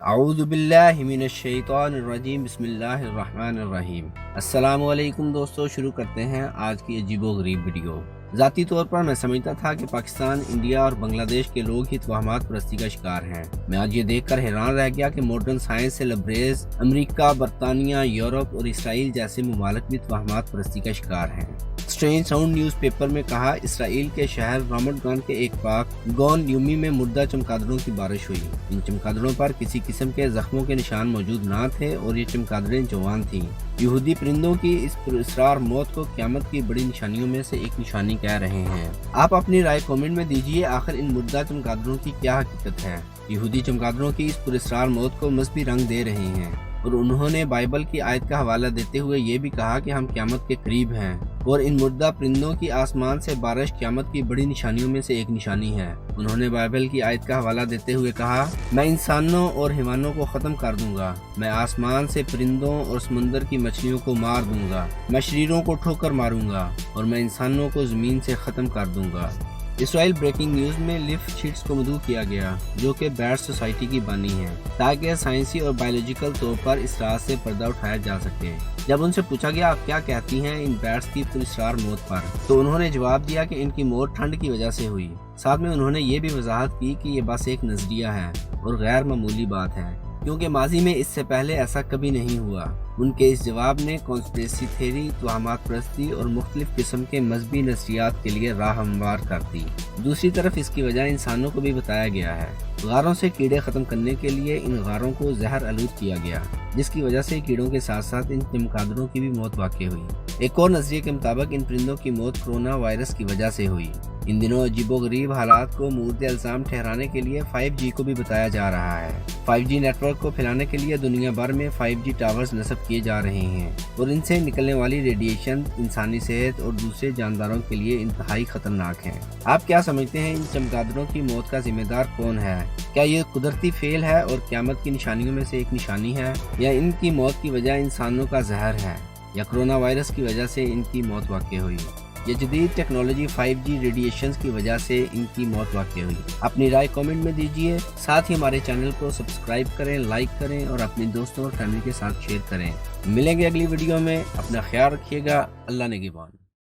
اعوذ باللہ من الشیطان الرجیم بسم اللہ الرحمن الرحیم۔ السلام علیکم دوستو، شروع کرتے ہیں آج کی عجیب و غریب ویڈیو۔ ذاتی طور پر میں سمجھتا تھا کہ پاکستان، انڈیا اور بنگلہ دیش کے لوگ ہی توہمات پرستی کا شکار ہیں۔ میں آج یہ دیکھ کر حیران رہ گیا کہ ماڈرن سائنس سے لبریز امریکہ، برطانیہ، یورپ اور اسرائیل جیسے ممالک بھی توہمات پرستی کا شکار ہیں۔ اسٹرینج ساؤنڈ نیوز پیپر میں کہا، اسرائیل کے شہر رامٹ گان کے ایک پاک گون یومی میں مردہ چمگادڑوں کی بارش ہوئی۔ ان چمگادڑوں پر کسی قسم کے زخموں کے نشان موجود نہ تھے اور یہ چمگادڑیں جوان تھیں۔ یہودی پرندوں کی اس پراسرار موت کو قیامت کی بڑی نشانیوں میں سے ایک نشانی کہہ رہے ہیں۔ آپ اپنی رائے کامنٹ میں دیجیے، آخر ان مردہ چمگادڑوں کی کیا حقیقت ہے؟ یہودی چمگادڑوں کی اس پراسرار موت کو مذہبی رنگ دے رہے ہیں، اور انہوں نے بائبل کی آیت کا حوالہ دیتے ہوئے یہ بھی کہا کہ ہم قیامت کے قریب ہیں، اور ان مردہ پرندوں کی آسمان سے بارش قیامت کی بڑی نشانیوں میں سے ایک نشانی ہے۔ انہوں نے بائبل کی آیت کا حوالہ دیتے ہوئے کہا، میں انسانوں اور حیوانوں کو ختم کر دوں گا، میں آسمان سے پرندوں اور سمندر کی مچھلیوں کو مار دوں گا، میں شریروں کو ٹھوکر ماروں گا، اور میں انسانوں کو زمین سے ختم کر دوں گا۔ اسرائیل بریکنگ نیوز میں لیف شیٹس کو مدعو کیا گیا، جو کہ بیٹ سوسائٹی کی بانی ہے، تاکہ سائنسی اور بایولوجیکل طور پر اس راز سے پردہ اٹھایا جا سکے۔ جب ان سے پوچھا گیا آپ کیا کہتی ہیں ان بیٹس کی پراسرار موت پر، تو انہوں نے جواب دیا کہ ان کی موت ٹھنڈ کی وجہ سے ہوئی۔ ساتھ میں انہوں نے یہ بھی وضاحت کی کہ یہ بس ایک نظریہ ہے اور غیر معمولی بات ہے، کیونکہ ماضی میں اس سے پہلے ایسا کبھی نہیں ہوا۔ ان کے اس جواب نے کانسپریسی تھیوری، توہمات پرستی اور مختلف قسم کے مذہبی نظریات کے لیے راہ ہموار کر دی۔ دوسری طرف اس کی وجہ انسانوں کو بھی بتایا گیا ہے۔ غاروں سے کیڑے ختم کرنے کے لیے ان غاروں کو زہر آلود کیا گیا، جس کی وجہ سے کیڑوں کے ساتھ ساتھ ان چمگادڑوں کی بھی موت واقع ہوئی۔ ایک اور نظریے کے مطابق ان پرندوں کی موت کورونا وائرس کی وجہ سے ہوئی۔ ان دنوں عجیب و غریب حالات کو مورد الزام ٹھہرانے کے لیے 5G کو بھی بتایا جا رہا ہے۔ 5G نیٹ ورک کو پھیلانے کے لیے دنیا بھر میں 5G ٹاورز نصب کیے جا رہے ہیں، اور ان سے نکلنے والی ریڈیشن انسانی صحت اور دوسرے جانداروں کے لیے انتہائی خطرناک ہے۔ آپ کیا سمجھتے ہیں ان چمگادڑوں کی موت کا ذمہ دار کون ہے؟ کیا یہ قدرتی فعل ہے اور قیامت کی نشانیوں میں سے ایک نشانی ہے، یا ان کی موت کی وجہ انسانوں کا زہر ہے، یا کرونا وائرس کی وجہ سے ان کی موت واقع ہوئی، یہ جدید ٹیکنالوجی 5G ریڈیشنز کی وجہ سے ان کی موت واقع ہوئی؟ اپنی رائے کامنٹ میں دیجیے، ساتھ ہی ہمارے چینل کو سبسکرائب کریں، لائک کریں اور اپنے دوستوں اور فیملی کے ساتھ شیئر کریں۔ ملیں گے اگلی ویڈیو میں، اپنا خیال رکھیے گا، اللہ نگہبان۔